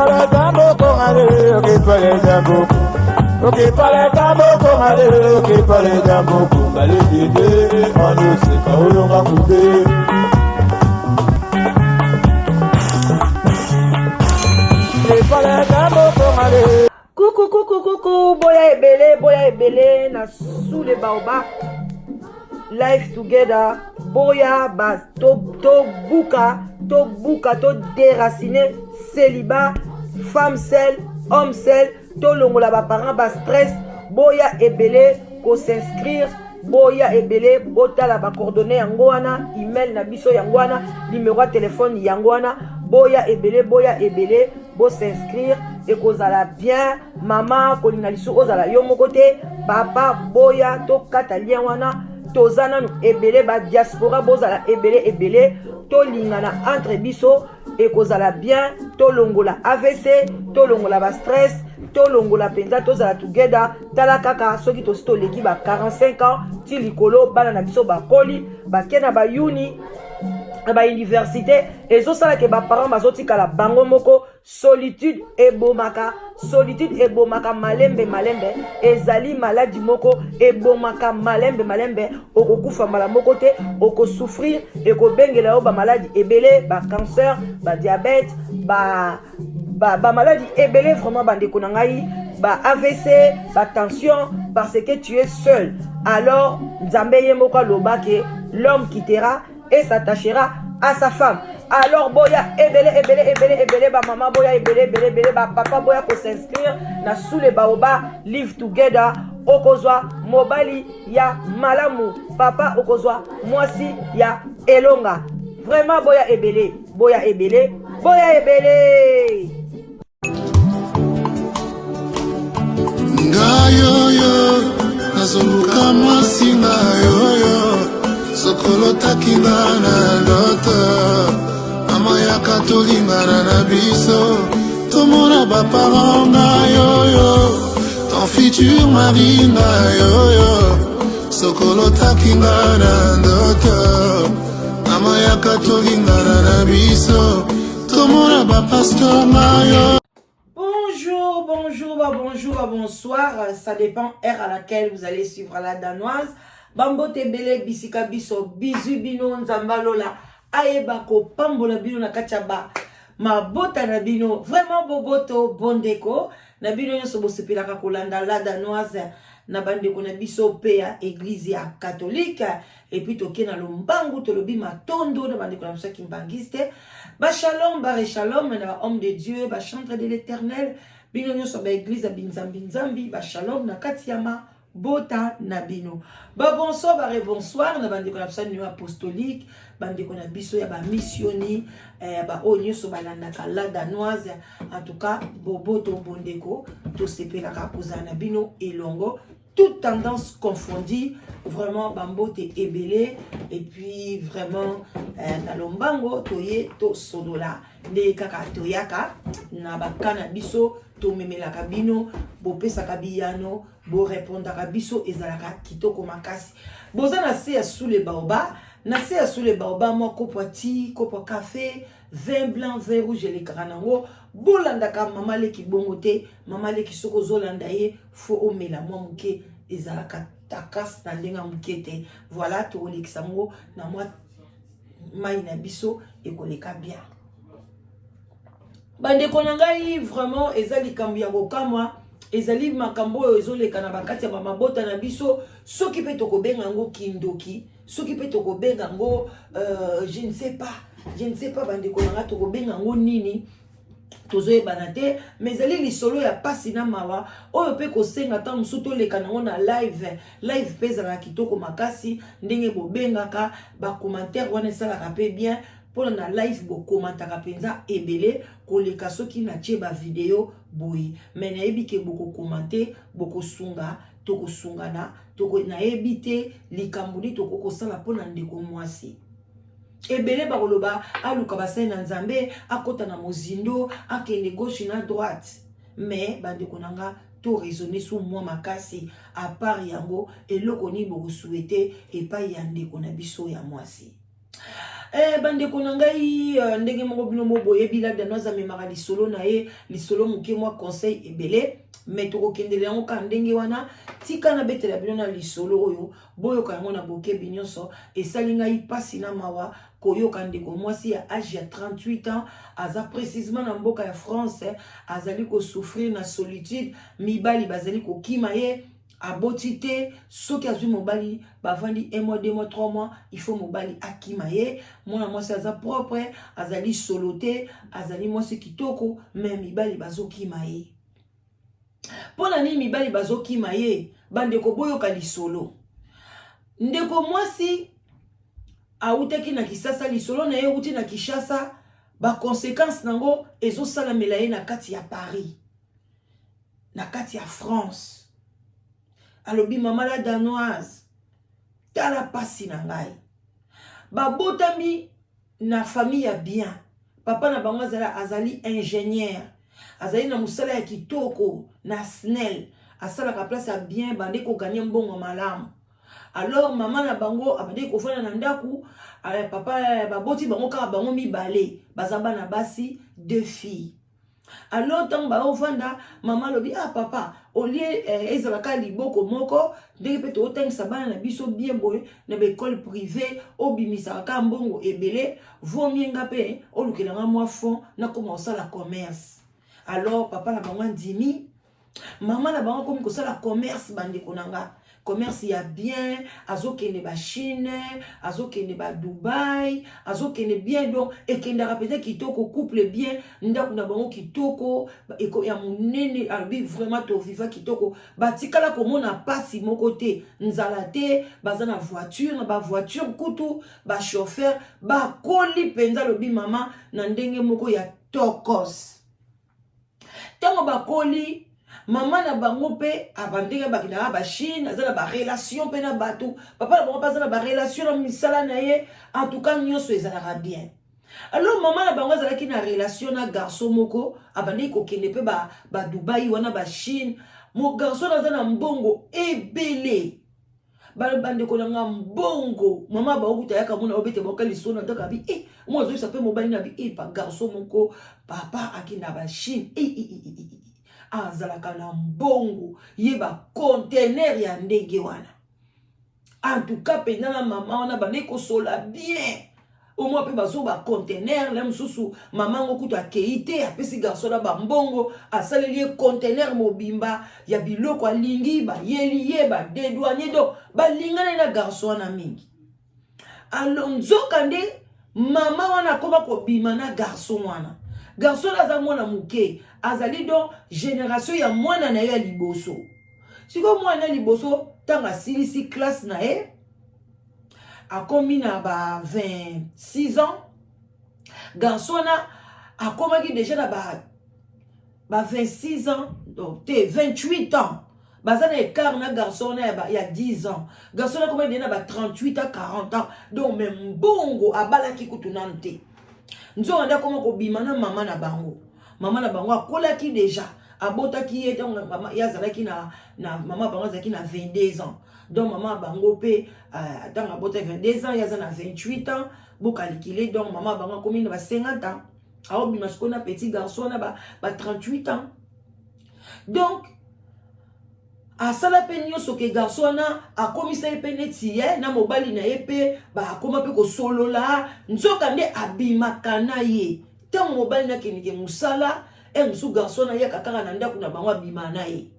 para tambo con ale, ok para tambo. Ok para tambo con ale, ok para tambo con ale dide, anu se paulo ngakude. Ok para tambo con ale. Coucou, boya ebele, na sous les baobab. Life together, boya ba to buka, to déraciner célibat, femme seule, homme seul, to longola ba parents ba stress, boya ebele ko s'inscrire, boya ebele botala ba coordonnées yango wana, email na biso yango wana, numéro de téléphone yango wana, boya ebele bo s'inscrire et kozala bien, maman kolinga lisu ozala yo moko te, papa boya to kata lien wana. Tozana nu ebele ba diaspora bozala ebele to lingana entre biso et kozala bien to longola AVC to longola ba stress to longola penza tozala together tala kaka soki to sto leki ba 45 ans ti likolo bana na biso ba koli ba kena ba uni ba université ezosala ke ba parents bazotikala bango moko solitude ebomaka malembe ezali maladie moko ebomaka malembe okokufa mala moko te okosouffrir ekobengela yo ba maladie ebele ba cancer ba diabète ba maladie ebele vraiment bandeko na ngai ba AVC ba tension parce que tu es seul. Alors Nzambe ye moko aloba ke l'homme quittera et s'attachera à sa femme. Alors boya ebele ba maman boya ebele ba papa boya ko s'inscrire na sous les baobab live together okozwa mobali ya malamu papa okozwa mwasi ya elonga. Vraiment boya ebele ngayoyo nazunguka mwasi ngayoyo sokolo takinga na loto mama yaka tolingana na biso tomona baparent na yoyo ton futur mari na yoyo sokolo takinga na ndoto mama yaka tolingana na biso tomona bapasteur na yo. Bonjour, bonsoir, ça dépend heure à laquelle vous allez suivre la danoise. Bambote bele bisika biso bizu bino nzambalola ayeba ko pambola bino na kachaba mabota na bino vraiment boboto bondeko na bino nyonso bosepelaka kolanda la danoise na bandeko na biso pe ya église ya catholique et puis toke na lombangu tolobi matondo na bandeko na biso kimbangiste ba shalom na homme de Dieu ba chantre de l'Éternel bino nyonso ba église ya binzambi ba shalom na katiama bota na bino ba bonsoir bonsoir na bandeko na biso apostolique bandeko na biso ya ba missioni ba onyoso balandaka la danoise en tout cas boboto bondeko to sepelaka kozala na bino elongo toute tendance confondue vraiment bambote ebele et puis vraiment na lombango toye to sodola nde kaka toyaka na bakana biso to memelaka bino bopesaka biyano bo répondaka biso ezalaka kitoko makasi boza na se ya sous les baobab na se ya sous les baobab moi kopo ti kopo café vin blanc vin rouge les karanango bolandaka mama leki bongo te mama leki soko zolanda ye fo omela moi muke ezalaka takas na ndenga muke te voilà to oleksango na moi mai na biso ekoleka bien bandeko na ngai vraiment ezali kambu ya kokamwa ezali makambo oyo ezoleka na bakati ya mabota na biso soki pe tokobenga ngo kindoki soki pe tokobenga ngo je ne sais pas bandeko na ngai tokobenga ngo nini tozoyebana te mais ezali lisolo ya pasi na mawa oyo pe kosenga ta mosusu toleka nango na live pe ezalaka kitoko makasi ndenge bobengaka bacommentaire wana esalaka pe bien pour na live bokomantaka penza ebele koleka soki na tie ba video boyi mais nayebi ke boko commenter boko sunga toko sungana toko nayebi te likambuli toko kosala pona ndeko mwasi ebele bakoloba aluka basai na nzambe akota na mozindo akende gauche na droite mais bandeko nanga to raisonner sur moi makasi à part yango eloko ni boko souhaiter epai ya ndeko na biso ya mwasi. bande konangai ndenge moko bino moboye bila danoise amemaka lisolo na ye lisolo moke mwa conseil ebele mais tokokendele yango ka ndenge wana tika na betela bino na lisolo oyo boyoka yango na bokebi nyonso esali ngai pasi na mawa koyoka ndeko mwasi ya age ya 38 ans aza précisément na mboka ya France azali kosouffrir na solitude mibali bazali kokima ye aboti te soki azwi mobali bavandi 1 mois 2 mois 3 mois il faut mobali akima ye mwana mwasi aza propre azali solo te azali mwasi kitoko mais mibali bazokima ye pona nini mibali bazokima ye bandeko boyoka lisolo ndeko mwasi autaki na Kisasa lisolo na ye uti na Kishasa ba conséquence nango ezosalamela ye na kati ya Paris na kati ya France alobi mama la danoise tala pasi na ngai babotami na famille ya bien papa na bango azali ingénieur azali na musala ya kitoko na SNEL asalaka place ya bien bande ko gagner mbongo malamu alors mama na bango abande ko fana na ndaku papa baboti bango kaka bango mibale bazaba na basi 2 filles alors tant ba ovanda mama lobi ah papa olie ezalaka liboko moko ndenge pe to otangisa bana na biso bien boye na ba école privée obimisa ka mbongo ebele vomienga pe olukelanga mwa fond na commencer la commerce alors papa na bango ndimi mama na bango komi kosala commerce bande konanga commerce ya bien azokende ba Chine azokende ba Dubai azokende bien donc ekenda rapete kitoko couple bien ndaku na bango kitoko eko ya munene albi vraiment to viva kitoko batikala komona pasi moko te nzala te bazana voiture na ba voiture kutu ba chauffeur ba koli penza lobi mama na ndenge moko ya tokos tango ba koli mama na bango pe abandenge bakina ba Chine azala ba relation pe na bato papa na bango bazala ba relation na misala na ye en tout cas nyonso ezala bien alors mama na bango azala ki na relation na garçon moko abandenge ko kende pe ba Dubai wana ba Chine mo garçon azala mbongo ebele bande ko nga mbongo mama ba okuta yaka mona obete boka lisona ndaka bi mo zo sape mobali na bi pa garçon moko papa akina ba Chine azalaka na mbongo yeba conteneur ya ndege wana en tout cas pena na mama wana bane ko sola bien au moins pe bazo ba conteneur la mususu mama ngo kutu akeite apesi garçon na ba mbongo asaleli conteneur mobimba ya biloko alingi ba yeli ye ba dédouanier do ba lingana na garçon na mingi alonzo kande mama wana koba ko bima na garçon wana garçon aza mwana muke azali donc génération ya mwana na ya liboso siko mwana liboso tanga silisi classe na ye akomi na ba 26 ans garçon na akomaki déjà na ba 26 ans donc 28 ans bazana écart na garçon na ya 10 ans garçon na komaki na ba 38 à 40 ans donc même bongo abalaki kutunante nzo anda koma ko bima na mama na bango akolaki déjà abotaki ye donc mama yazalaki na mama bango azaki na 22 ans donc mama bango pe tant abota 22 ans yaza na 28 ans bokalikile donc mama bango komi na ba 50 ans a bima skona petit garçon na ba 38 ans donc asala pe nyonso ke garçon na akomisa ye pe neti ye na mobali na ye pe akoma pe kosolola nzoka nde abimaka na ye ntango mobali na kendeke mosala mosu garçon na ye kakaka na ndako na bango abima na ye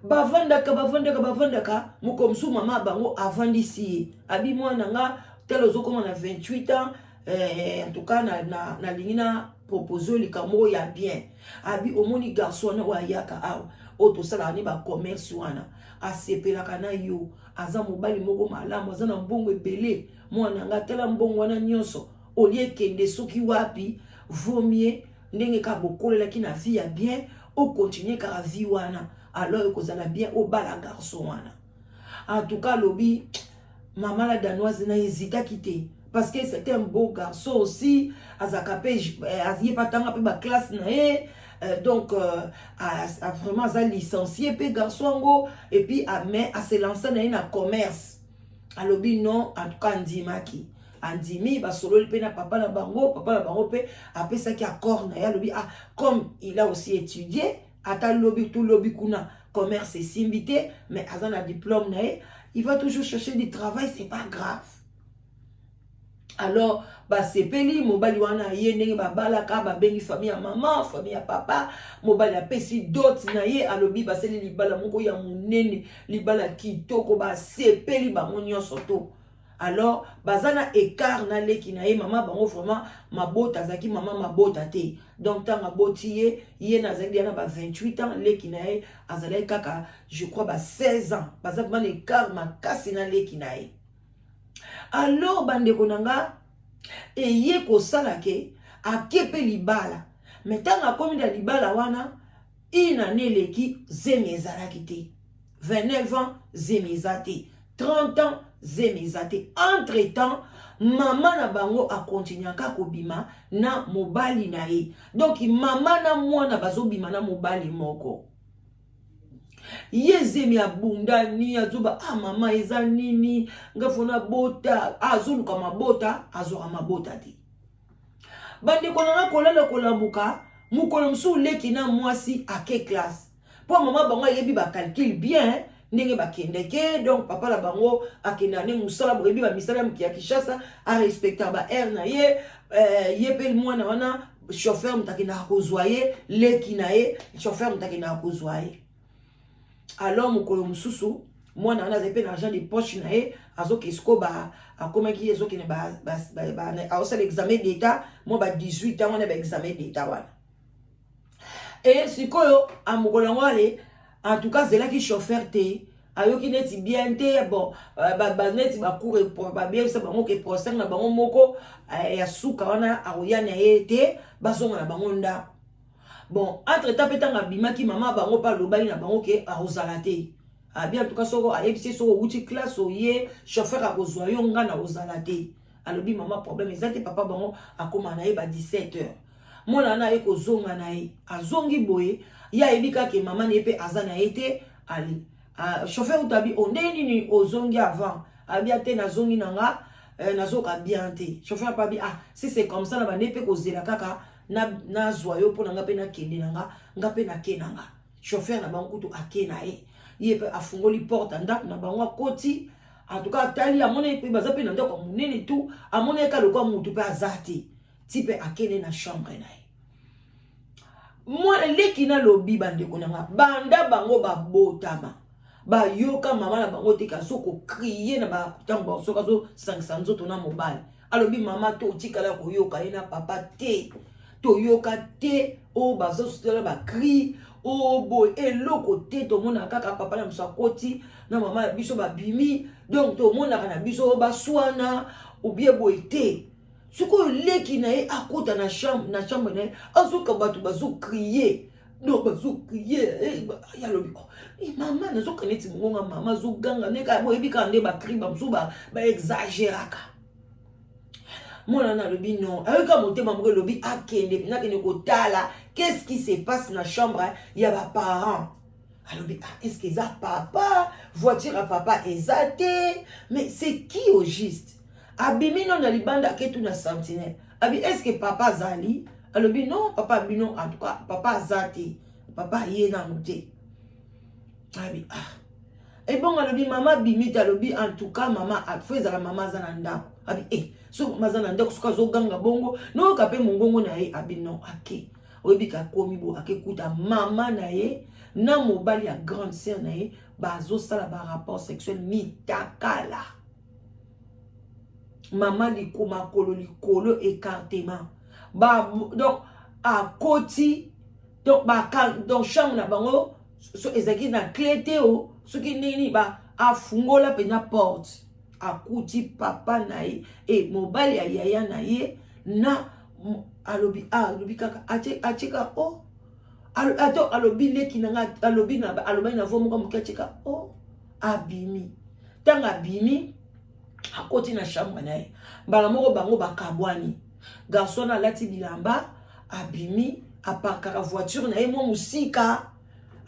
bavandaka moko mosu mama bango avandisi ye abi mwana nga tele ozokoma na 28 ans en tout cas na lingi na propose likambo ya bien abi omoni garçon na wa yaka awa oto sala ni ba commerce wana asepelaka na yo aza mobali moko malamu aza na mbongo ebele mwana nga tela mbongo wana nyonso olie kende soki wapi vomie ndenge ka bokolelaki na vie ya bien o continuer ka vie wana alors ekozala bien o bala garçon wana en tout cas lobi mama la danoise na hésita quitter parce que c'était un beau garçon aussi azakape azie patanga pe ba classe na ye donc a vraiment ça licencié pe garçon ngo et puis mais à se lancer dans un commerce alobi non en tout cas ndimaki andimi basololi pe na papa na bango pe apesaki accord na ye alobi ah comme il a aussi étudié ata lobi tout lobi kuna commerce et simbité mais azan a diplôme na ye il va toujours chercher du travail, c'est pas grave. Alors sepeli mobali wana ye ndenge babalaka babengi famille ya maman famille ya papa mobali apesi dot na ye alobi baseli libala moko ya munene libala kitoko sepeli bango nyonso to. Alors bazana écart na leki na ye mama bango vraiment mabota zaki mama mabota te donc tant aboti ye na zaki na 28 ans leki na ye azalaki kaka je crois 16 ans bazaki ban écart makasi na leki na ye. Alors bandeko nanga eye kosala ke akepe libala mais tanga komi da libala wana ina neleki zemi ezalaki te 29 ans zemi ezate 30 ans zemi ezate entre temps mama na bango a continuaka kobima na mobali na ye donc mama na mwana bazobima na mobali moko ye zemi abundani azoba ah mama eza nini ngafona bota azoluka mabota azoka mabota te bandeko nanga kolala kolambuka mukolo mosusu leki na mwasi ake classe po mama bango ayebi bacalcule bien ndenge bakendeke donc papa la bango akenda ne musala boyebi bamisala ya Kinshasa a respecter ba air na ye ye pe mwana wana chauffeur mutakenda kozwa ye leki na ye chauffeur mutakenda kozwa ye. Alors mukolo mususu mwana wana zepe l'argent de poche na ye azoke esko akomaki ezoke ne aosala examen d'état mo 18 ans wana examen d'état wana et sikoyo amukolo ngwale en tout cas zelaki chauffeur te ayoki neti bien te bon neti cours pour bien ça bango ke procès na bango moko ya suka wana aroya na ye te bazonga na bango ndako. Bon, entre temps, petanga bimaki maman bango pa lobali na bango ke arozala te. Bien en tout cas soko ayebisi soko uti classe oye chauffeur a kozwa yo nga na ozala te. Alobi maman problème ezate papa bango akoma na ye 17h. Mona na ye kozonga na ye azongi boye ya ebika ke maman ne pe azana ete ali. Chauffeur utabi onde nini ozongi avant. Abia te na zongi nanga nazoka bien te. Chauffeur pa bi ah si c'est comme ça na ba ne pe kozela kaka na zoyo po nanga pe na kende nanga nga pe na kenanga chauffeur na bango kutu akena ye pe afungoli porte ndako na bango koti en tout cas tali amone pe baza pe na ndako munene tout amone ka lokwa mutu pe azati tipe akene na chambre na ye moi leki na lobi bandeko nanga banda bango babotama ba yoka mama na bango te kasoko crier na ba tango soka zo 500 nzoto na mobile alobi mama to tikala ko yoka ina papa te toyoka te o bazo sutela ba cri o boy eloko te to mona kaka papa na msakoti na mama ya biso ba bimi donc to mona kana biso ba swana ou bien boy te suko leki na e akota na chambre na azuka batu bazo crier no bazo crier ya lobi mama na zo kaneti ngonga mama zo ganga neka boy bika nde ba cri ba msuba ba exagéraka. Mona na lobi non avec motema moko lobi akende na kene kotala qu'est-ce qui se passe na chambre ya ba parents alobi est-ce que ça papa voiture à papa ezate mais c'est qui au juste abimi non na libanda ketu na sentinelle abi est-ce que papa zali alobi non papa bino en tout cas papa azate papa ye na noté abi et bon alobi mama bimita alobi en tout cas maman a fait la maman zananda abi so mazana ndako suka zo ganga bongo no kape mongongo na ye abi non ake oyebika komi bo ake kuta mama na ye na mobali ya grande sœur na ye bazo sala ba rapport sexuel mitakala mama likoma likolo écartement ba donc à côté donc ba donc chambre na bango so ezaki na clé te o soki nini ba afungola pena porte akuti papa na ye et mobali ya yaya na ye na alobi kaka atika o ato alobi leki nanga alobi na vomo ka mukachika o abimi tanga abimi akoti na chambre na ye mbala moko bango bakabwani garçon na lati bilamba abimi apakaka voiture na ye mo musika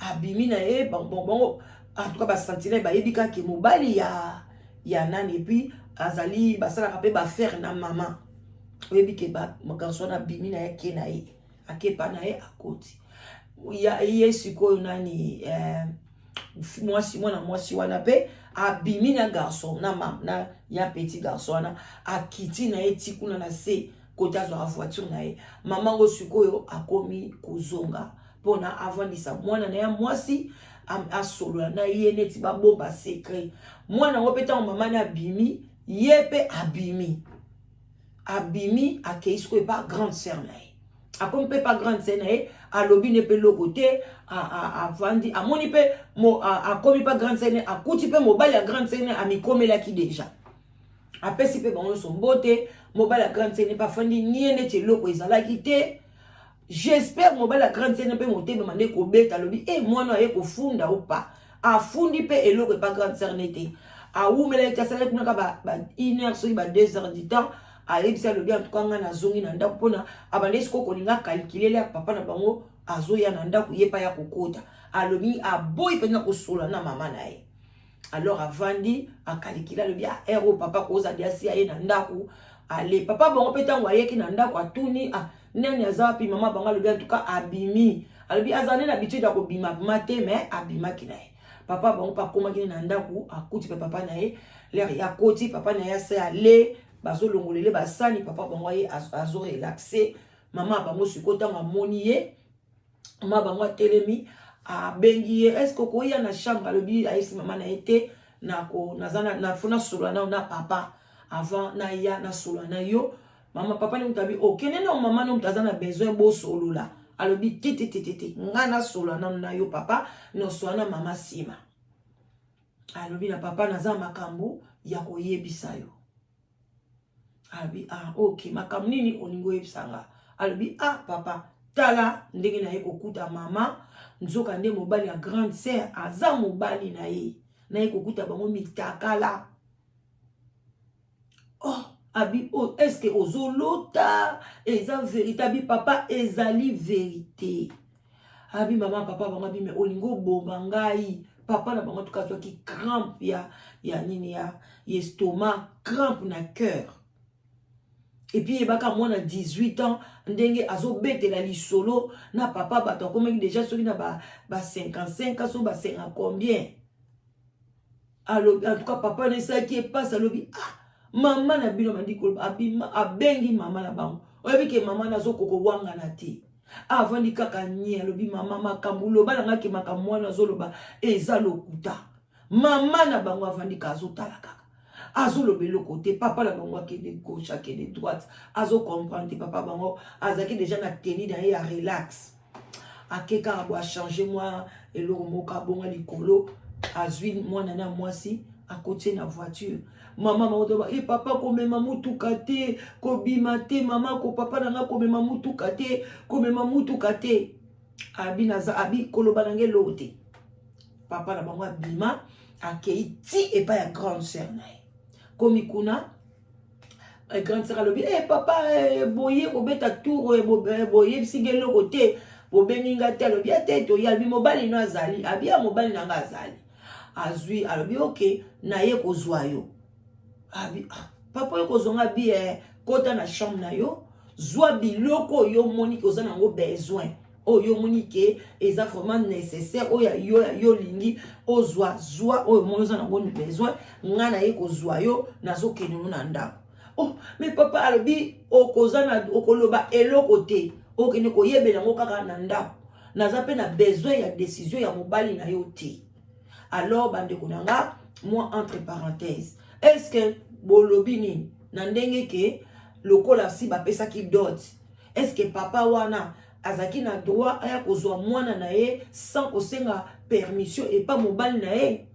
abimi na ye bon en tout cas ba sentinelle ba yebika ki mobali ya nani et puis azali basala kapé ba faire na maman oyebi ke ba garçon na bimi na yake na ye akepa na ye akoti ya ye sikoyo nani mwasi wana pe abimi na garçon na mam na ya petit garçon wana akiti na ye tikuna na se kota zo voiture na ye mama ngo sikoyo akomi kozonga pona avandisa mwana na ya mwasi asolo na ye neti ba bomba secret mwana ngo peta mama na bimi ye pe abimi akeisiko e pas grande sœur na ye akomi pe pas grande sœur na ye alobi ne pe lokote avandi amoni pe akomi pas grande sœur akuti pe mobali ya grande sœur amikomelaki déjà apesi pe bango so mbote mobali ya grande sœur pas fandi nie neti eloko ezalaki te. J'espère mobile la grande scène pe monter me mande ko beta lobi mwana aye ko funda ou pas afundi pe eloko pas grande scène était a umela ta sala kuna ka ba 1h so ba 2h du temps a lebisa lobi en tout cas nga na zongi na ndako pona abandesi ko kolinga calculer la papa na bango azoya na ndako yepa ya kokota alobi aboyi pena ko sola na mama na ye alors avandi a calculer lobi ero papa ko za dia si aye na ndako ale papa bango petango ayeki na ndako atuni nani azapi mama banga lobi en tout cas abimi alobi azane na habitude ya kobima mate mais abima kinaye papa bango pa koma kini na ndaku akuti papa na ye l'air ya koti papa na ye se ale bazo longolele basani papa bango ye azo relaxer mama bango sikota ngamoni ye mama bango telemi a bengi ye est-ce que ko ya na chambre alobi ayisi mama na été na ko nazana na fona solo na papa avant na ya na solo na yo mama papa ni mutabi okene na mama no mutazana besoin bo solo la alobi tete ngana solo na yo papa no so na mama sima alobi na papa naza makambo ya koyebisa yo alobi okay makambo nini olingo yebisanga alobi papa tala ndenge na ye kokuta mama nzoka nde mobali ya grande sœur aza mobali na ye kokuta bango mitakala abi est-ce que ozolota eza vérité abi papa ezali vérité abi mama papa bango abi me olingo bomba ngai papa na bango tuka ki crampe ya nini ya estomac crampe na cœur et puis baka mwana 18 ans ndenge azobetela lisolo na papa bato akomaki déjà soki na ba 55 so ba 50 combien alors en tout cas papa ne sait qui passe alobi mama na bino mandiko abima abengi mama na bango oyebi ke mama na zo koko wanga na te avandi kaka nye alobi mama makambulo bana ngaki makamwana zo loba eza lokuta mama na bango avandi ka zo tala kaka azo lobelo côté papa na bango akende gauche akende droite azo comprendre papa bango azaki déjà na teni na ya relax akeka abo a changer moi eloko moka bonga likolo azwi mwana na mwasi à côté na voiture maman maodoba papa ko mema mutuka te ko bima te mama ko papa nanga ko mema mutuka te ko mema mutuka te abi naza abi koloba nange lote papa na bango bima akeiti et pas ya grande sœur na komi kuna grande sœur lobi papa boye ko beta tour boye singelo côté bo beninga te lobi ate to yalbi mobali no azali abi ya mobali nanga azali azui alobi ok na ye kozwa yo abi papa yo kozonga bi kota na chambre na yo zwa biloko yo moni koza nango besoin yo moni ke eza vraiment nécessaire yo lingi ozwa oyo moni oza nango besoin nga na ye kozwa yo nazokende no na ndako mais papa alobi okoza na okoloba eloko te okende koyebela ngo kaka na ndako naza pe na besoin ya décision ya mobali na yo te. Alors bande konanga moi entre parenthèses est-ce que bolobini nandenge ke lokola si ba pesa ki dot est-ce que papa wana azaki na droit aya kozwa mwana na ye sans kosenga permission et pas mobile na ye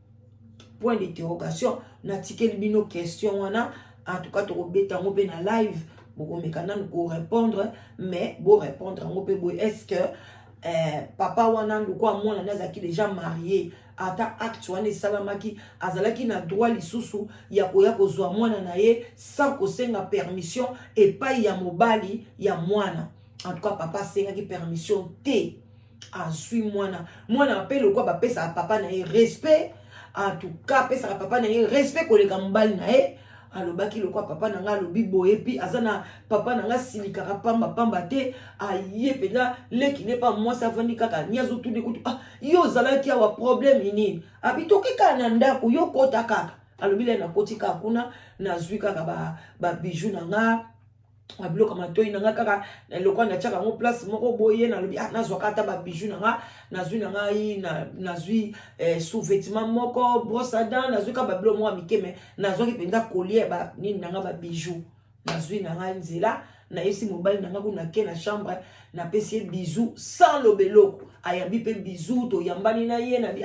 point d'interrogation na tikeli bino question wana en tout cas to beta ngo pe na live boko mekana ko répondre mais bo répondre ngo pe boy est-ce que papa wana ndukwa mwana nazaki déjà marié ata acte wana salamaki azalaki na droit lisusu ya koya kozwa mwana na ye sans kosenga permission et pas ya mobali ya mwana en tout cas papa sengaki permission te azwi mwana apele kwa ba pesa papa na ye respect en tout cas pesa papa na ye respect koleka mobali na ye alobaki lokwa papa na nga lobi boye pi azana papa na nga silikaka pamba te aye pena leki ne pas moi ça vandi kaka nyazo tout de kutu yo zalaki awa problème nini abitoke kana ndako yo kota kaka alobi le na koti kaka kuna nazwi kaka ba bijou na nga abiloko matoi na nga kaka lokwa na chaka ngo place moko boye na lobi nazwa kata ba bijou na nga nazwi na nga nazwi sous-vêtement moko brosse à dents nazwi ka ba bilo mo mikeme nazwa ki penza collier ba nini na nga ba bijou nazwi na nga nzela na yesi mobile na nga kuna ke na chambre na pesi bisou sans lobeloko ayambi pe bisou to yambani na ye na bi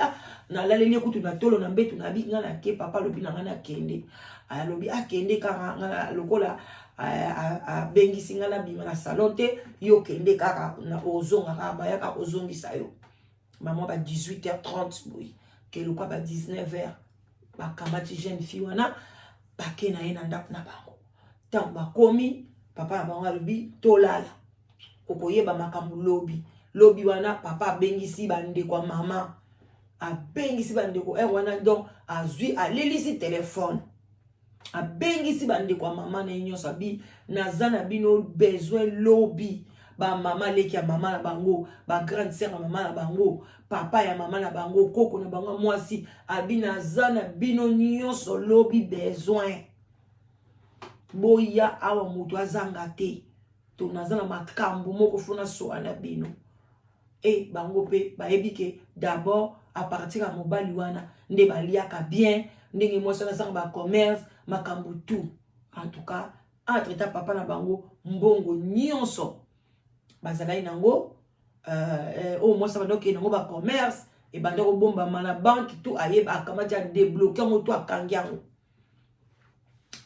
na laleli kutu na tolo na mbetu na bi nga na ke papa lobi na nga na kende alobi akende kaka nga lokola a bengisi nga na bima na salon te yo kende kaka na ozonga kaka bayaka ozongisa yo maman ba 18h30 boy ke lokwa ba 19h ba kamati jeune fille wana bake na ye na ndako na bango tant bakomi papa na bango alobi tolala okoyeba makambo lobi wana papa abengisi bandeko ya mama abengisi bandeko wana donc azwi alelisi telefone abengisi bandeko ya mama na nyonso abi naza na bino besoin lobi ba mama leki ya mama na bango ba grande sœur ya mama na bango papa ya mama na bango koko na bango mwasi abi naza na bino nyonso lobi besoin boya awa mutu azanga te to naza na makambo moko fona soa na bino bango pe bayebi ke d'abord à partir ya mobali wana nde baliaka bien ndenge mwasi na ba commerce makambo tout en tout cas entre ta papa na bango mbongo nyonso bazalai nango au moins ça va donc nango ba commerce et bandako bomba mana banque tout ayeba akamati a débloquer ngo tout akangiango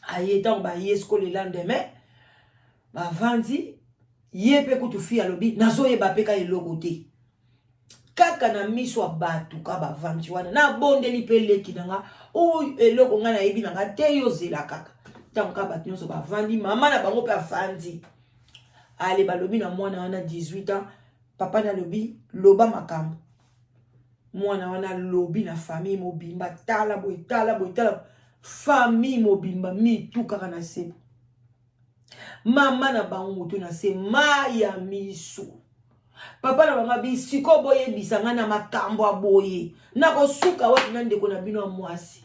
ayeta ba yesko le lendemain ba vandi yepe kutu fi alobi nazo yeba peka eloko te kaka na miso abatu ka ba vandi wana na bondeli pe leki nanga o eloko nga na yebi nanga te yo zela kaka tanka batu nyonso ba vandi mama na bango pe afandi ale balobi na mwana wana 18 ans papa na lobi loba makambo mwana wana lobi na famille mobimba tala boy famille mobimba mi tout kaka na se mama na bango mutu na se maya miso papa na banga bisiko boye bisanga na makambo aboye na kosuka watu na ndeko na bino mwasi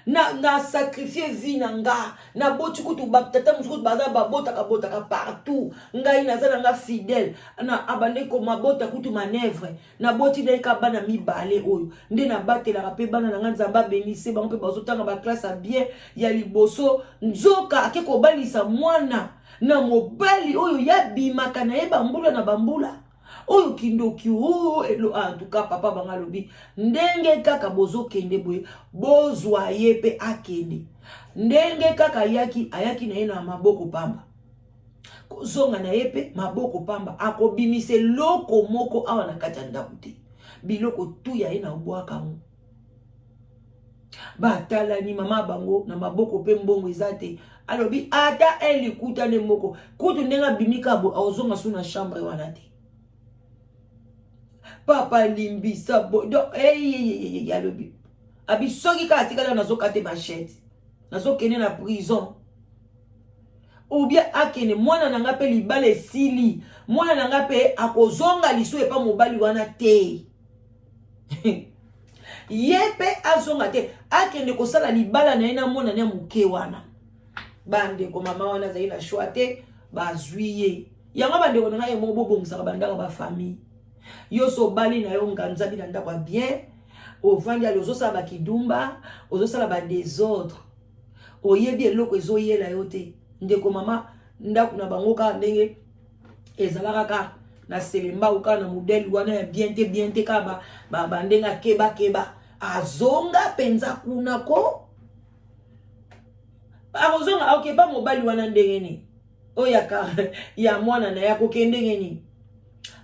na sacrifier vie na nga na boti kutu tata musuku baza botaka partout ngai nazana nga fidèle na abande ko mabota kutu manœuvre na boti na ka bana mibale oyo nde na batela pe bana na nzamba benise bango pe bazotanga ba classe a bien ya liboso nzoka akeko balisa mwana na mobali oyo ya bimaka na yeba mbula na bambula oyo kindoki elo en tout cas papa banga lobi ndenge kaka bozo kende boye bozwa ye pe akende ndenge kaka ayaki na ye na maboko pamba kozonga na ye pe maboko pamba akobimise loko moko awa na kati ya ndako te biloko tu ya ye na obwaka ngo batalani mama bango na maboko pe mbongo eza te alobi ata elikuta ne moko kutu ndenga bimika bo ozonga su na chambre wana te papa limbisa bo do alobi abi soki ka atikala nazo kate machette nazo kene na prison ou bien akene mwana nanga pe libale sili mwana nanga pe akozonga liso epa mobali wana te yepe azonga te akende kosala libala na ena mwana na muke wana bande ko mama wana zaina choate bazwiye yanga bande ko nga yemo bobongisa bandaka ba famille yo so bali na yo nganza bi ndako bien ovandi alozo sala bakidumba ozo sala ba désordre oyebi eloko ezoyela yo te ndeko mama ndako na bango ka ndenge ezalaka ka na selemba uka na modèle wana ya bien te ka ba ndenga keba azonga penza kuna ko azonga okay ba mobali wana ndenge ni oyaka ya mwana na yako kendenge ni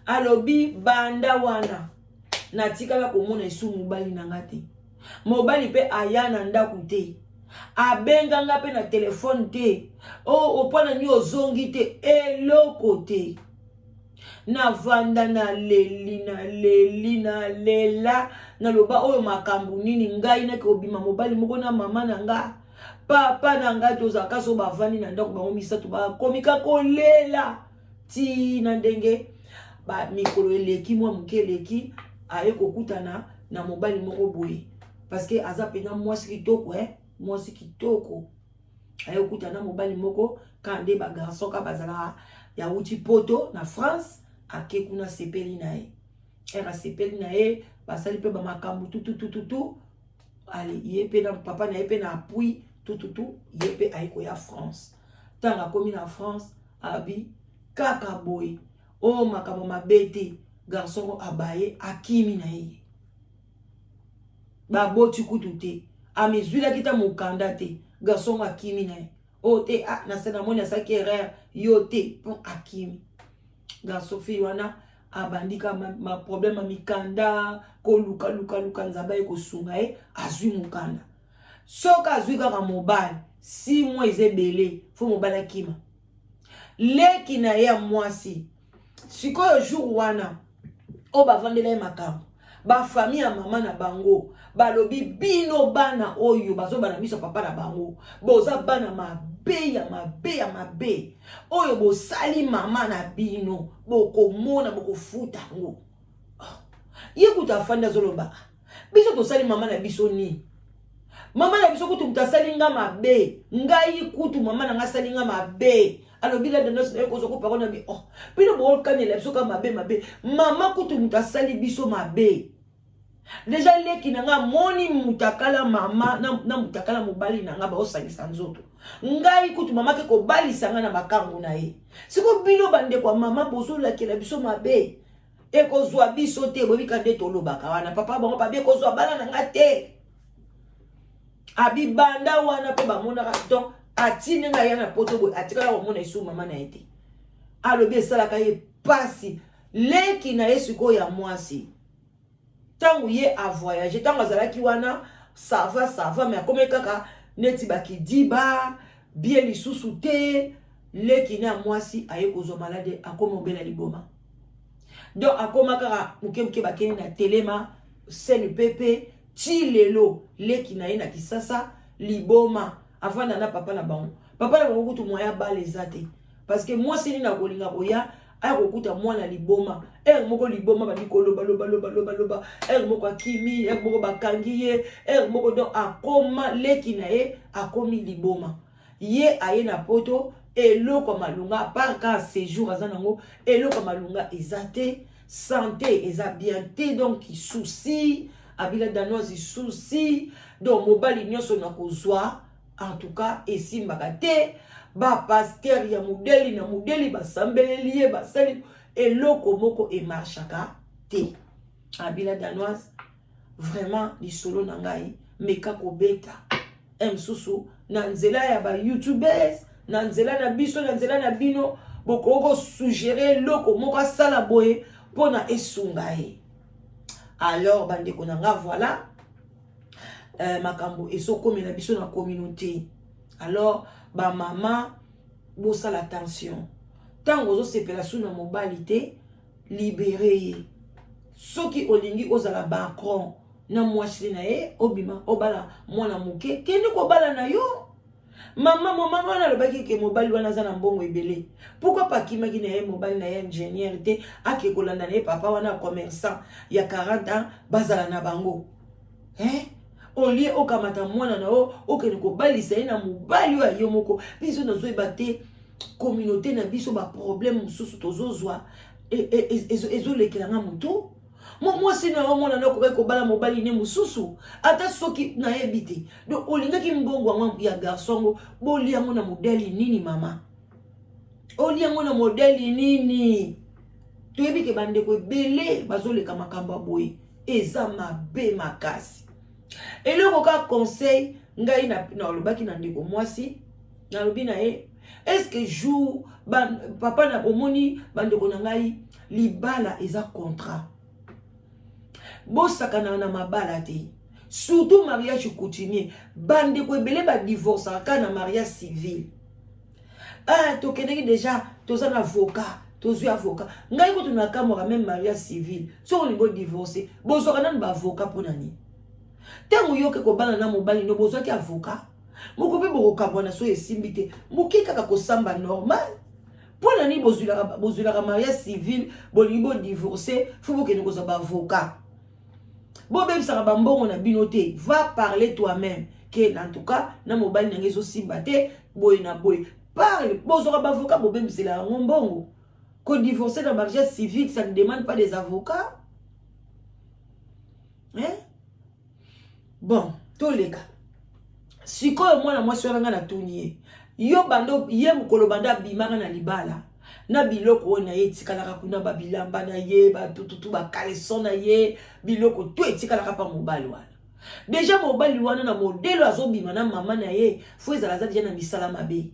alobi banda wana natikala komona esu mobali na ngate mobali pe aya na ndako te abenga nga pe na telefone te opona ni ozongi te eloko te na vanda na leli na lela na loba oyo makambu nini ngai na ke obima mobali moko na mama na nga papa na nga tozaka so bavandi na ndako bango misatu bakomika kolela ti na ndenge ba mikolo eleki mwa muke eleki aye kokutana na mobali moko boye parce que aza pena mwasi kitoko mwasi kitoko aye kokutana mobali moko kande ba garçon ka bazala ya uti poto na France ake kuna sepeli na ye era sepeli na ye basali pe ba makambu tututututu ali ye pe na papa na ye pe na appui tututu ye pe aye ko ya France tanga komi na France abi kaka boy o makambo mabete garçon abaye akimi na ye ba boti kutute amezwila kita mukanda te garçon akimi na ye o te na sena moni asaki erreur yo te pon akimi garçon fi wana abandika ma problème mikanda ko luka nzaba ye ko sunga ye azwi mukanda soka azwi kaka mobile 6 mois ezebele fo mobile akima leki na ye mwasi sikoyo jour wana o bavandela ye makambo ba famille ya mama na bango balobi bino bana oyo bazobana miso papa na bango boza bana mabe oyo bosali mama na bino bokomona bokofuta ngo ye kuta fanda zoloba biso tosali mama na biso ni mama na biso kutu mutasali nga mabe ngai kutu mama na nga sali nga mabe alobi la denos na ko zoko parole na bi bino bo kanela biso ka mabe mama kutu mutasali biso mabe déjà leki nanga moni mutakala mama na mutakala mobali nanga ba osangisa nzoto ngai kutu mama ke ko bali sanga na makangu na ye siko bino bande kwa mama bozo la kela biso mabe e ko zwa biso te bobi kande tolobaka wana papa bango pa be ko zwa bala nanga te abi banda wana pe ba mona donc atine nga yana poto boy atikala ko mona isu mama na ete alobi esala ka ye pasi leki na yesu ko ya mwasi tangu ye a voyager tangu azalaki wana ça va mais comme kaka neti bakidiba bien lisusu te leki na mwasi aye kozwa malade akoma obela liboma donc akoma kaka muke bakeni na telema senu pepe ti lelo leki na ye na kisasa liboma afanda na papa na bango kutu moya bale zate parce que moi c'est na kolinga boya ay kokuta mwana liboma moko liboma ba likolo loba moko akimi moko bakangi ye moko donc akoma leki na ye akomi liboma ye aye na poto eloko malunga par ka séjour azanango eloko malunga ezate santé eza bien te donc souci abila danoise souci donc mobali nyonso na kozwa en tout cas esimbaka te ba pasteur ya modeli na modeli basambeleli ye basali eloko moko e marchaka te abila danoise vraiment lisolo na ngai meka kobeta msusu na nzela ya ba youtubers na nzela na biso na nzela na bino boko suggérer loko moko asala boye pona esunga ye alors bandeko na nga voilà makambo esokome na biso na communauté alors ba mama bosa la tension tango zo sepela suna mobalité libéré soki olingi ozala bankron na mwasi na ye obima obala mwana muke kende ko bala na yo mama wana lobaki ke mobali wana za na mbongo ebele pourquoi pas kimaki na ye mobali na ye ingénieur te ake kolanda na ye papa wana commerçant ya 40 ans bazala na bango olie okamata mwana na o okene ko balisa ye na mobali wa yo moko biso na zoeba te communauté na biso ba problème mususu tozozwa ezolekela nga mutu moi sina mwana na ko bala mobali ne mususu ata soki na yebite donc olingaki mbongo wangu ya garçon boli yango na modeli nini mama oli yango na modeli nini toyebi ke bande ko belé bazoleka makamba boye eza mabe makasi eloko ka conseil ngai na lobaki na ndeko mwasi na lobi na ye est-ce que jour papa na omoni bandeko na ngai libala eza contrat bosakana na mabala te surtout mariage coutumier bandeko ebele ba divorce aka na mariage civil tokendeki déjà toza na avocat tozwi avocat ngai ko tuna kamora même mariage civil so olingo divorcer bozwaka nani ba avocat pona ni tango yoke ko bana na mobali no bozwaki avocat Moko pe boko kabwana so esimbite. Moki kaka ko samba normal. Pour l'année bozula mariage civil, bolibo divorcé, faut que nous soyons avocat. Bon même ça va bon on a binoté, va parler toi-même. Que en tout cas, na mobile n'engage aussi batté, boy na boy. Parle, bozora avocat, bon même c'est la bongo. Qu'on divorcer dans mariage civil, ça ne demande pas des avocats. Hein? Bon, tous les cas. Si quoi moi na moi sur la tournier. Yo bando ye mukolo banda bimaka na libala na biloko na ye tikala kuna ba bilamba na ye ba tututu ba kaleson na ye biloko to etikala pa mobali wana déjà mobali wana na modelo azobima na mama na ye fo ezala za déjà na misala mabe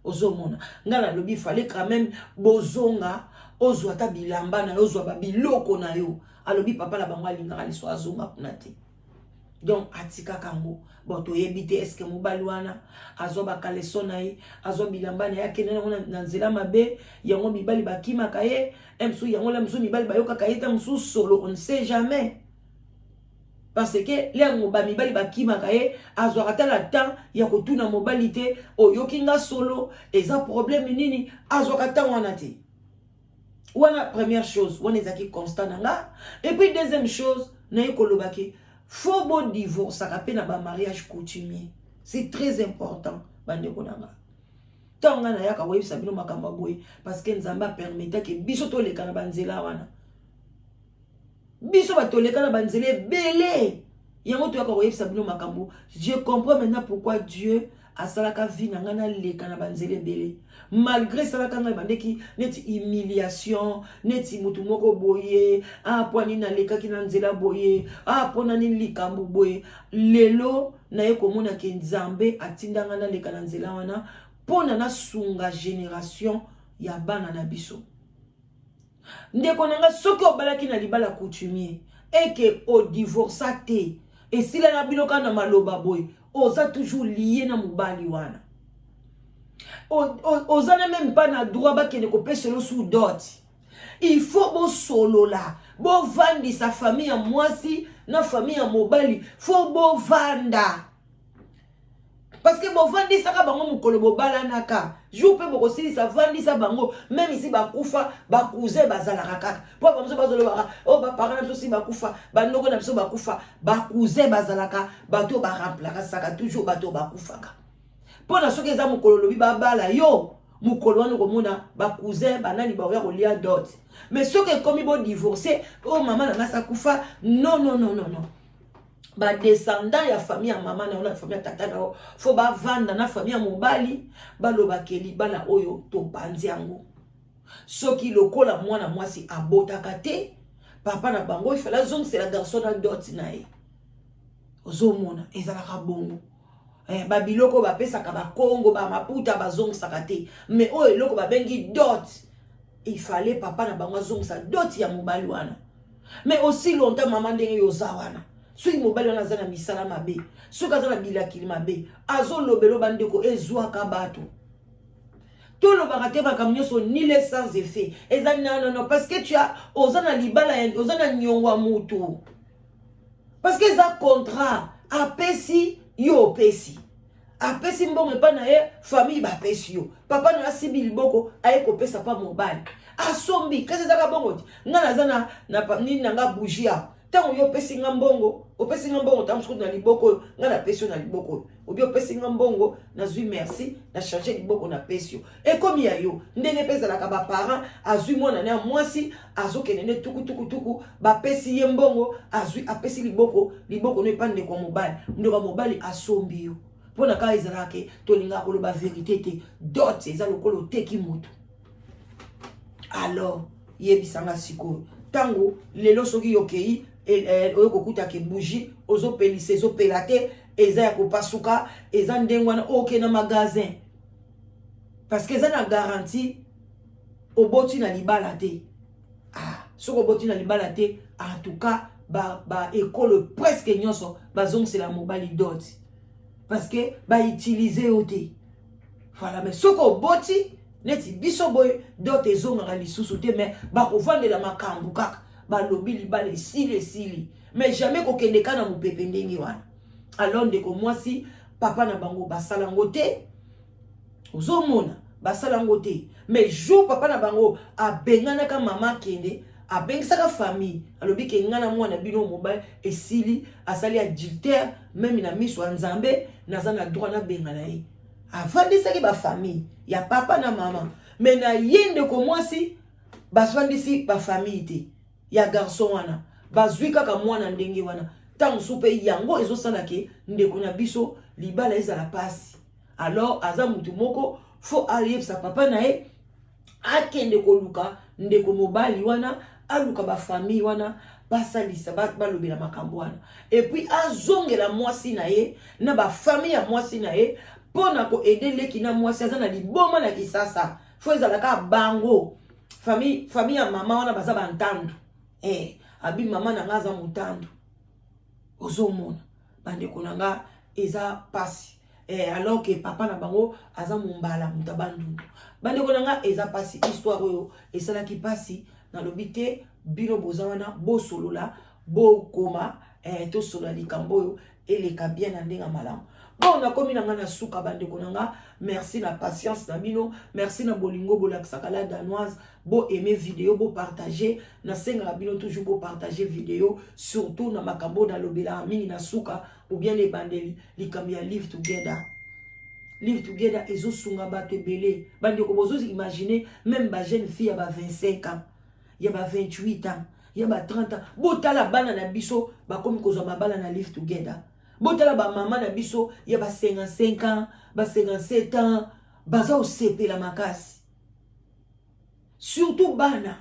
ozomona ngala lobi fallait quand même bozonga ozwa ta bilamba na yo ozwa ba biloko na yo alobi papa la bango alinga liso azonga kuna te. Donc atika kango boto yebite est-ce que mobali wana azoba kalesona ye azo bilamba na yake na nzela mabe yango mibali bakima kaye emsu yango la msu mibali bayoka kaye ta msu solo on ne sait jamais parce que les mibali bakima kaye azo ata la temps ya kotuna mobali te oyokinga solo eza problème nini azo kata wana te wana première chose wana ezaki constant nanga et puis deuxième chose na yekolobaki faut bon divorce, ça rappelle un mariage coutumier. C'est très important. Bande konanga. Tant on a yaka web sabino makamba boy parce que nzamba permettait que biso to le kana banzela wana. Biso ba to le kana banzela belé. Yango to yaka web sabino makambo. Je comprends maintenant pourquoi Dieu a salaka vie na ngana le kana banzela belé. Malgré salaka ngana bandeki neti humiliation, neti mutu moko boye, ah poni na leka ki na nzela boye, ah pona ni likambo boye. Lelo na ye komona ke nzambe atinda ngana leka na nzela wana pona na sunga génération ya bana na biso. Ndeko nanga soki obalaki na libala coutumier et que o divorçate et sila na biloka na maloba boye, oza toujours lié na mobali wana. Ozana même pas na droit ba kene ko peselo sous dot. Il faut bo solo là. Bo vandi sa famille à mwasi na famille à mobali. Faut bo vanda. Parce que bo vandi sa ka bango mukolo bo balanaka. Jou pe bo kosili sa vandi sa bango même ici ba kufa ba cousin bazala kaka. Po ba mso bazolo ba o ba parana so si ba kufa ba ndoko na mso ba kufa ba cousin bazalaka bato ba remplaka saka toujours bato ba kufaka. Pour la soki eza mukolo lobi babala yo mukolo wana komona ba cousin banani ba oya kolia dot mais soki komi bo divorcer oh maman na sa kufa non ba descendant ya famille ya maman na ona famille ya tata na fo ba vanda na famille ya mobali ba lobakeli bala oyo to banzi yango soki lokola mwana mwasi abotaka te papa na bango il fallait zong c'est la garçon na dot na ye ozomona ezalaka bongo. Babiloko ba pesa ka ba Congo ba maputa ba zong sakate mais o eloko ba bengi dot il fallait papa na bango zong sa dot ya mobali wana mais aussi longtemps maman ndenge yo zawana sui mobali wana zana misala mabe suka zana bilakili mabe azo lobelo bandeko ezwa ka bato to lo bakate ba kamnyo so ni les sans effet ezali non parce que tu as ozana libala ozana nyongwa mutu parce que ça contrat apesi yo pesi apesi mbongo pa na ye famille ba pesi yo papa na asibi liboko aye ko pesa pa mobali asombi kase zaka bongo ngana zana na nini nanga bougia tango yo pesi ngambongo opesi ngambongo tamsuku na liboko ngana pesi na liboko obi opesi ngambongo na zui merci na changer liboko na pesi yo e komi ya yo ndenge pesa la ka ba parent azui mwana na mwasi azokene tuku ba pesi ye mbongo azui apesi liboko no epande kwa mobali ndoka mobali asombi yo pona ka ezalake tolinga koloba vérité te dot eza lokolo teki mutu alors yebisanga sikoyo tango lelo soki yokei oyokokuta ke bougie ozo pelise zo pelate eza ya kopasuka eza ndengwana oke na magasin parce que eza na garantie oboti na libala te soko oboti na libala te en tout cas ba école presque nyonso bazong c'est la mobile dot parce que ba utiliser ote voilà mais soko oboti neti biso boy dot ezonga lisusu te mais ba kovandela makambu kaka ba lobi libala esili mais jamais kokendeka na mopepe ndenge wana alors ndeko mwasi papa na bango basalango te ozomona basalango te mais jour papa na bango abenganaka mama kende abengisaka famille alobi ke ngana mwana bino mobile esili asali adultère même na miso ya nzambe naza na droit na bengana ye avandisaki ba famille ya papa na mama mais na yende ko mwasi basvandisi ba famille te ya garçon wana bazwi kaka mwana ndenge wana tango supe yango ezosala ke ndeko na biso libala ezala pasi alors aza mutu moko fo ayebisa papa na ye akende koluka ndeko mobali wana aluka ba famille wana basalisa balobela makambo wana et puis azongela mwasi na ye na ba famille ya mwasi na ye pona ko aider leki na mwasi aza na liboma na kisasa fo ezalaka bango famille ya mama wana baza bantandu abi mama na nga aza mutandu ozomona bandeko na nga eza pasi alors que papa na bango aza mumbala mutabandundu bandeko na nga eza pasi histoire oyo esalaki pasi na lobite bino boza wana bosolola bokoma tosolola likambo oyo eleka bien na ndenga malamu bon nakomi na nga na suka bandeko na nga merci na patience na bino merci na bolingo bolakisaka la danoise bo aimer vidéo bo partager na senga bino toujours bo partager vidéo surtout na makambo na lobela mingi na suka ou bien les bandeli likambo ya live together ezo sunga bato ebele bandeko bozo imaginer même ba jeune fille ya ba 25 ans ya ba 28 ans ya ba 30 ans botala bana na biso bakomi kozwa mabala na live together botala ba mama na biso ya ba 55 ans ba 57 ans baza osepela makasi surtout bana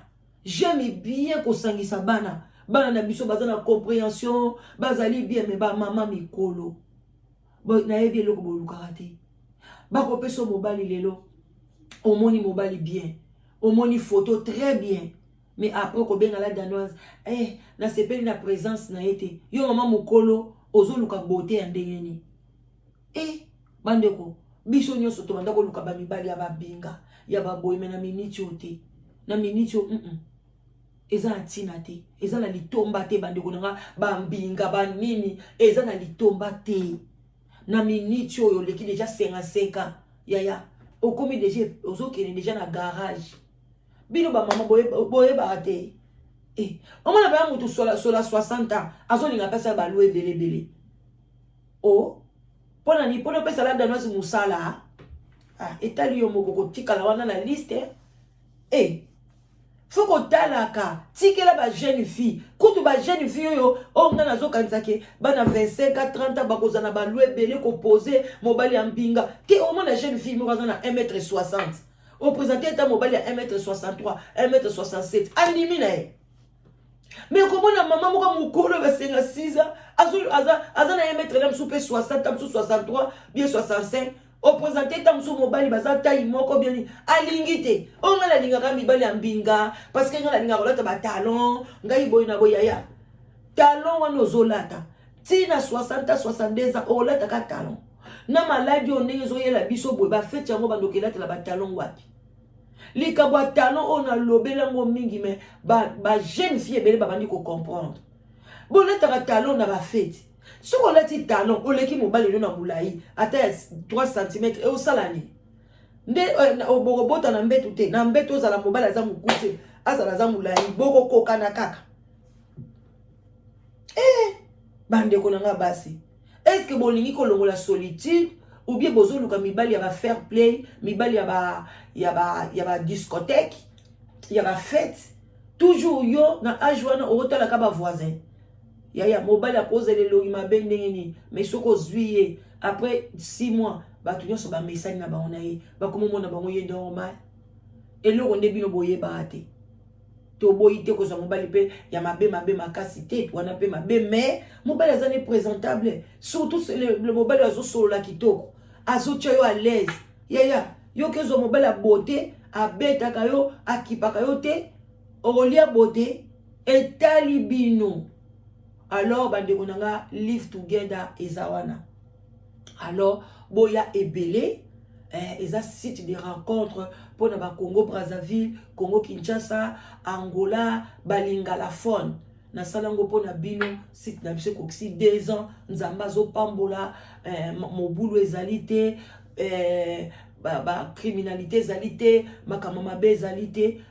j'aime bien kosangisa bana na biso baza na compréhension bazali bien mais ba mama mikolo na yebi eloko bolukaka te bakopesa mobali lelo omoni mobali bien omoni photo très bien mais après kobenga la danoise na sepeli na présence na yete yo mama mokolo ozoluka beauté ya ndenge ni bandeko biso nyonso to banda koluka ba mibali ya babinga ya baboyeme na miniti ote na miniti eza na tina te eza na litomba te bandeko nanga bambinga banini eza na litomba te na miniti oyo leki déjà 55 ans yaya okomi déjà ozokene déjà na garage bino ba mama boye ba te omona ba mutu sola 60 ans azolinga pesa ba loue belebele pona ni pona pesa la danoise musala etali yo moko kotikala wana na liste faut kotalaka tikela ba jeune fille kutu ba jeune fille yo nga nazokanisa ke bana 25 à 30 ans bakozana ba loue belé ko poser mobali ya mbinga ke omona jeune fille mo kazana 1m60 au présenté ta mobile à 1m63 1m67 andimi na ye mais comment na maman moko mukolo ba 56 ans aza na 1m60 am 63 bien 65 au présenté ta muso mobile baza taille moko bien alingite onga la lingaka mibali ya mbinga parce que nga la lingaka kolata ba talon ngai boy na boyaya talon wana ozolata tina 60 à 62 ans olata ka talon na maladi onenge zoyela biso boy ba fete yango bandokela tela ba talon wapi likambo ya talon on a lobelango mingi mais ba jeune fille ebele babandi ko comprendre boletaka talon na ba fete soko leti talon oleki mobali lelo na mulai ata 3 cm e osalani nde obokobota na mbetu te na mbetu ozala mobali aza mokuse azala za mulai bokokokana kaka bandeko na nga basi est-ce que bolingi kolongola solitude ou bien bozoluka mibali ya ba fair play mibali ya ba discothèque ya ba fête toujours yo na âge wana otala ka ba voisin ya mobali a cause le logi mabe ndenge ni mais soko zuiye après 6 mois batu nyonso ba message na ba onaye ba komomona bango ye normal eloko nde bino boye ba te to boyi te ko za mobali pe ya mabe makasi te wana pe mabe mais mobali azane présentable surtout le mobali azo solo la kitoko azo yo à l'aise ya yo kezo mobali a beauté a beta kayo akipaka yo te olia beauté etali bino alors bandeko nanga live together ezawana alors boya ebele eza site de rencontre pour na ba Congo Brazzaville, Congo Kinshasa, Angola, Balingala phone. na salango po na bino site na biso koksi 2 ans nzamba zo pambola mobulu ezali te ba criminalité ezali te makambo mabe ezali te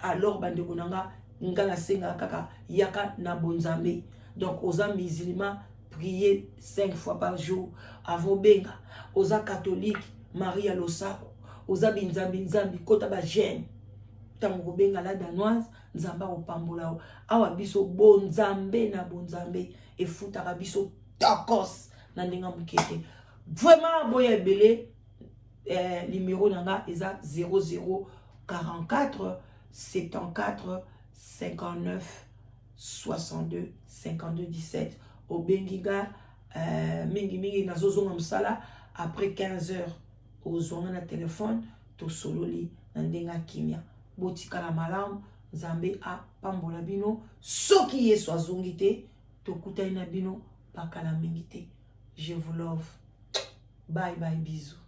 alors bandeko nanga ngana senga kaka yaka na bonzambe. Donc oza musulman prier 5 fois par jour avant benga, oza catholique Maria losako, oza binzambi kota ba jeune tango benga la danoise nzamba opambola awa biso bonzambe na bonzambe efutaka biso takos na ndenga mukete. Vraiment boya ebele numéro nanga eza 0044 74 59 62 52 17 obengiga mingi nazozonga msala après 15 heures ozonga na téléphone to sololi na ndenga kimia botikala malamu nzambe a pambola bino soki yesu azongi te tokutani na bino pakala mingi te. Je vous love. Bye bye, bisous.